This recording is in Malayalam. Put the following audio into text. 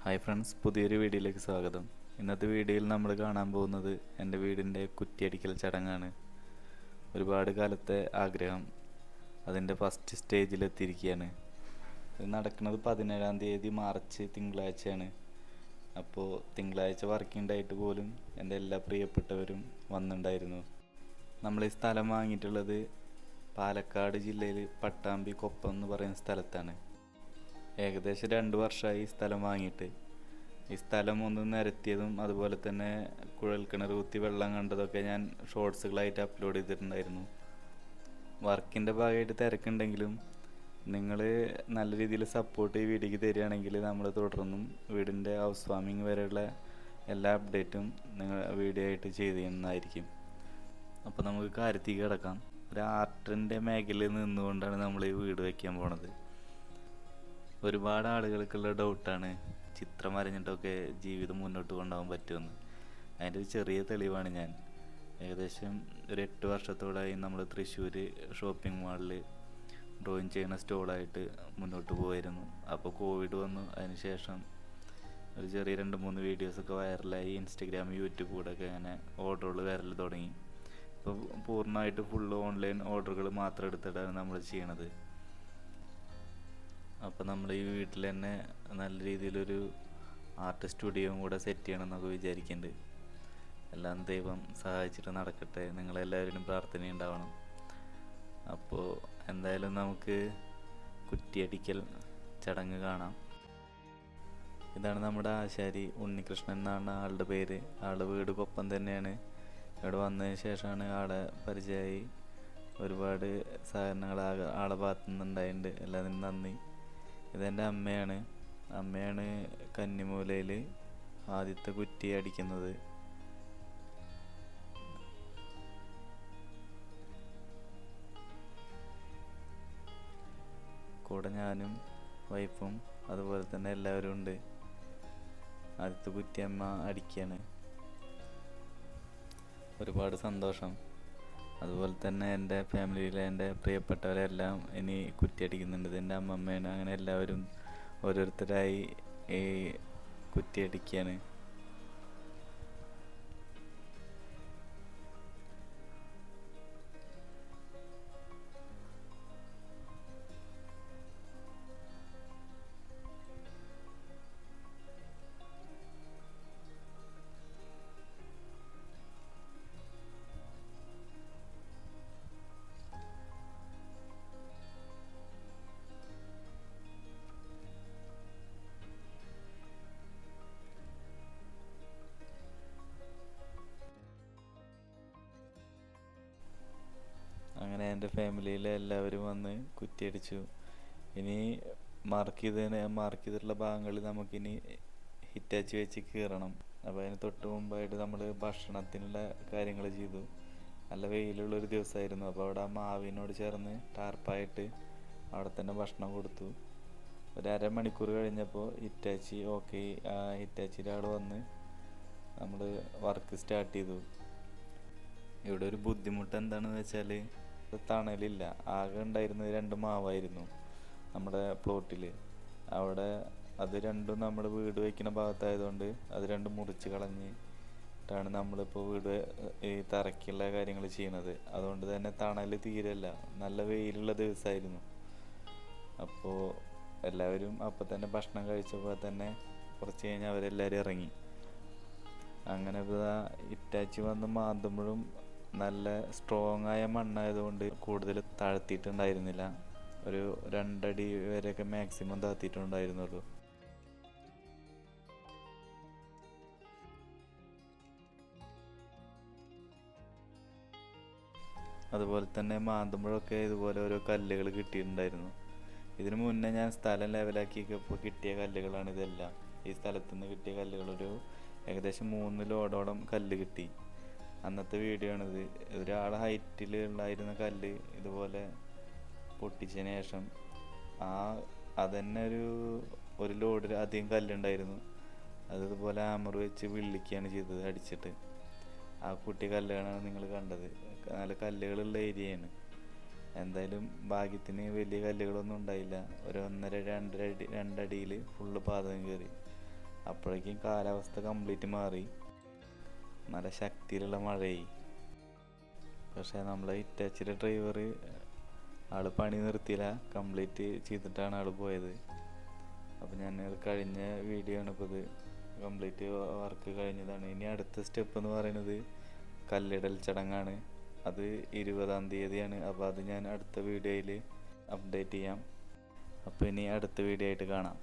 ഹായ് ഫ്രണ്ട്സ്, പുതിയൊരു വീഡിയോയിലേക്ക് സ്വാഗതം. ഇന്നത്തെ വീഡിയോയിൽ നമ്മൾ കാണാൻ പോകുന്നത് എൻ്റെ വീടിൻ്റെ കുറ്റിയടിക്കൽ ചടങ്ങാണ്. ഒരുപാട് കാലത്തെ ആഗ്രഹം അതിൻ്റെ ഫസ്റ്റ് സ്റ്റേജിലെത്തിയിരിക്കുകയാണ്. ഇത് നടക്കുന്നത് 17-ാം തീയതി മാർച്ച് തിങ്കളാഴ്ചയാണ്. അപ്പോൾ തിങ്കളാഴ്ച വർക്കിംഗ് ഡേറ്റ് പോലും എൻ്റെ എല്ലാ പ്രിയപ്പെട്ടവരും വന്നിട്ടുണ്ടായിരുന്നു. നമ്മൾ ഈ സ്ഥലം വാങ്ങിയിട്ടുള്ളത് പാലക്കാട് ജില്ലയിൽ പട്ടാമ്പി കൊപ്പം എന്ന് പറയുന്ന സ്ഥലത്താണ്. ഏകദേശം 2 വർഷമായി ഈ സ്ഥലം വാങ്ങിയിട്ട്. ഈ സ്ഥലം ഒന്ന് നിരത്തിയതും അതുപോലെ തന്നെ കുഴൽക്കിണർ കുത്തി വെള്ളം കണ്ടതൊക്കെ ഞാൻ ഷോർട്സുകളായിട്ട് അപ്ലോഡ് ചെയ്തിട്ടുണ്ടായിരുന്നു. വർക്കിൻ്റെ ഭാഗമായിട്ട് തിരക്കുണ്ടെങ്കിലും നിങ്ങൾ നല്ല രീതിയിൽ സപ്പോർട്ട് ഈ വീഡിയോക്ക് തരികയാണെങ്കിൽ നമ്മൾ തുടർന്നും വീടിൻ്റെ ഹൗസ് വാമിങ് വരെയുള്ള എല്ലാ അപ്ഡേറ്റും നിങ്ങൾ വീഡിയോ ആയിട്ട് ചെയ്ത് ചെയ്യുന്നതായിരിക്കും. അപ്പോൾ നമുക്ക് കാര്യത്തേക്ക് കിടക്കാം. ഒരു ആർട്ടിൻ്റെ മേഖലയിൽ നിന്നുകൊണ്ടാണ് നമ്മൾ ഈ വീട് വയ്ക്കാൻ പോണത്. ഒരുപാട് ആളുകൾക്കുള്ള ഡൗട്ടാണ് ചിത്രം വരഞ്ഞിട്ടൊക്കെ ജീവിതം മുന്നോട്ട് കൊണ്ടുപോകാൻ പറ്റുമെന്ന്. അതിൻ്റെ ഒരു ചെറിയ തെളിവാണ് ഞാൻ. ഏകദേശം ഒരു 8 വർഷത്തോളമായി നമ്മൾ തൃശ്ശൂർ ഷോപ്പിംഗ് മാളിൽ ഡ്രോയിങ് ചെയ്യുന്ന സ്റ്റോളായിട്ട് മുന്നോട്ട് പോയിരുന്നു. അപ്പോൾ കോവിഡ് വന്നു. അതിന് ശേഷം ഒരു ചെറിയ 2-3 വീഡിയോസൊക്കെ വൈറലായി. ഇൻസ്റ്റഗ്രാം, യൂട്യൂബ് കൂടെ ഒക്കെ അങ്ങനെ ഓർഡറുകൾ വരൽ തുടങ്ങി. ഇപ്പോൾ പൂർണ്ണമായിട്ട് ഫുള്ള് ഓൺലൈൻ ഓർഡറുകൾ മാത്രം എടുത്തിട്ടാണ് നമ്മൾ ചെയ്യണത്. അപ്പോൾ നമ്മൾ ഈ വീട്ടിൽ തന്നെ നല്ല രീതിയിലൊരു ആർട്ട് സ്റ്റുഡിയോയും കൂടെ സെറ്റ് ചെയ്യണമെന്നൊക്കെ വിചാരിക്കുന്നുണ്ട്. എല്ലാം ദൈവം സഹായിച്ചിട്ട് നടക്കട്ടെ. നിങ്ങളെല്ലാവരും പ്രാർത്ഥനയുണ്ടാവണം. അപ്പോൾ എന്തായാലും നമുക്ക് കുറ്റിയടിക്കൽ ചടങ്ങ് കാണാം. ഇതാണ് നമ്മുടെ ആശാരി, ഉണ്ണികൃഷ്ണൻ എന്നാണ് ആളുടെ പേര്. ആളുടെ വീട് കൊപ്പം തന്നെയാണ്. ഇവിടെ വന്നതിന് ശേഷമാണ് ആളെ പരിചയമായി. ഒരുപാട് സഹകരണങ്ങൾ ആളെ ഭാഗത്തു നിന്നുണ്ടായിട്ടുണ്ട്. എല്ലാത്തിനും നന്ദി. ഇതെൻ്റെ അമ്മയാണ് കന്നിമൂലയിൽ ആദ്യത്തെ കുറ്റി അടിക്കുന്നത്. കൂടെ ഞാനും വൈഫും അതുപോലെ തന്നെ എല്ലാവരും ഉണ്ട്. ആദ്യത്തെ കുറ്റി അമ്മ അടിക്കുകയാണ്. ഒരുപാട് സന്തോഷം. അതുപോലെ തന്നെ എൻ്റെ ഫാമിലിയിലെ എൻ്റെ പ്രിയപ്പെട്ടവരെല്ലാം ഇനി കുറ്റിയടിക്കുന്നുണ്ട്. എൻ്റെ അമ്മമ്മയാണ്. അങ്ങനെ എല്ലാവരും ഓരോരുത്തരായി ഈ കുറ്റിയടിക്കുകയാണ്. അങ്ങനെ എൻ്റെ ഫാമിലിയിലെ എല്ലാവരും വന്ന് കുറ്റിയടിച്ചു. ഇനി മാർക്ക് ചെയ്തിട്ടുള്ള ഭാഗങ്ങളിൽ നമുക്കിനി ഹിറ്റാച്ചി വെച്ച് കീറണം. അപ്പോൾ അതിന് തൊട്ട് മുമ്പായിട്ട് നമ്മൾ ഭക്ഷണത്തിനുള്ള കാര്യങ്ങൾ ചെയ്തു. നല്ല വെയിലുള്ളൊരു ദിവസമായിരുന്നു. അപ്പോൾ അവിടെ മാവിനോട് ചേർന്ന് ടാർപ്പായിട്ട് അവിടെ തന്നെ ഭക്ഷണം കൊടുത്തു. ഒരു അരമണിക്കൂർ കഴിഞ്ഞപ്പോൾ ഹിറ്റാച്ചി ഓക്കെ. ആ ഹിറ്റാച്ചിയുടെ ആൾ വന്ന് നമ്മൾ വർക്ക് സ്റ്റാർട്ട് ചെയ്തു. ഇവിടെ ഒരു ബുദ്ധിമുട്ട് എന്താണെന്ന് വെച്ചാൽ തണലില്ല. ആകെ ഉണ്ടായിരുന്നത് 2 മാവായിരുന്നു നമ്മുടെ പ്ലോട്ടിൽ. അവിടെ അത് രണ്ടും നമ്മൾ വീട് വയ്ക്കുന്ന ഭാഗത്തായതുകൊണ്ട് അത് രണ്ടും മുറിച്ച് കളഞ്ഞിട്ടാണ് നമ്മളിപ്പോൾ വീട് ഈ തറയ്ക്കുള്ള കാര്യങ്ങൾ ചെയ്യണത്. അതുകൊണ്ട് തന്നെ തണൽ തീരല്ല. നല്ല വെയിലുള്ള ദിവസമായിരുന്നു. അപ്പോൾ എല്ലാവരും അപ്പം തന്നെ ഭക്ഷണം കഴിച്ചപ്പോൾ തന്നെ കുറച്ച് കഴിഞ്ഞാൽ അവരെല്ലാവരും ഇറങ്ങി. അങ്ങനെ ഇറ്റാച്ചി വന്ന് മാന്തുമ്പോഴും നല്ല സ്ട്രോങ് ആയ മണ്ണായതുകൊണ്ട് കൂടുതൽ താഴ്ത്തിയിട്ടുണ്ടായിരുന്നില്ല. ഒരു 2 അടി വരെയൊക്കെ മാക്സിമം താഴ്ത്തിയിട്ടുണ്ടായിരുന്നുള്ളൂ. അതുപോലെ തന്നെ മാന്തുമ്പോഴൊക്കെ ഇതുപോലെ ഓരോ കല്ലുകൾ കിട്ടിയിട്ടുണ്ടായിരുന്നു. ഇതിനു മുന്നേ ഞാൻ സ്ഥലം ലെവലാക്കിയപ്പോൾ കിട്ടിയ കല്ലുകളാണ് ഇതെല്ലാം. ഈ സ്ഥലത്തു നിന്ന് കിട്ടിയ കല്ലുകളൊരു ഏകദേശം 3 ലോഡോളം കല്ല് കിട്ടി. അന്നത്തെ വീഡിയോ ആണിത്. ഒരാളെ ഹൈറ്റിൽ ഉണ്ടായിരുന്ന കല്ല് ഇതുപോലെ പൊട്ടിച്ചതിന് ശേഷം അതന്നെ ഒരു ലോഡിൽ അധികം കല്ലുണ്ടായിരുന്നു. അതുപോലെ ഹാമർ വെച്ച് വിള്ളിക്കുകയാണ് ചെയ്തത് അടിച്ചിട്ട്. ആ കുട്ടി കല്ലുകളാണ് നിങ്ങൾ കണ്ടത്. നല്ല കല്ലുകളുള്ള ഏരിയയാണ്. എന്തായാലും ഭാഗ്യത്തിന് വലിയ കല്ലുകളൊന്നും ഉണ്ടായില്ല. ഒരു 1.5-2 അടിയിൽ ഫുള്ള് പാതകം കയറി. അപ്പോഴേക്കും കാലാവസ്ഥ കംപ്ലീറ്റ് മാറി, നല്ല ശക്തിയിലുള്ള മഴയായി. പക്ഷേ നമ്മളെ ഹിറ്റാച്ചിയുടെ ഡ്രൈവർ ആൾ പണി നിർത്തിയില്ല, കംപ്ലീറ്റ് ചെയ്തിട്ടാണ് ആൾ പോയത്. അപ്പോൾ ഞാൻ കഴിഞ്ഞ വീഡിയോ ആണ് ഇപ്പോൾ ഇത്. കംപ്ലീറ്റ് വർക്ക് കഴിഞ്ഞതാണ്. ഇനി അടുത്ത സ്റ്റെപ്പ് എന്ന് പറയുന്നത് കല്ലിടൽ ചടങ്ങാണ്. അത് 20-ാം തീയതിയാണ്. അപ്പോൾ അത് ഞാൻ അടുത്ത വീഡിയോയിൽ അപ്ഡേറ്റ് ചെയ്യാം. അപ്പോൾ ഇനി അടുത്ത വീഡിയോ ആയിട്ട് കാണാം.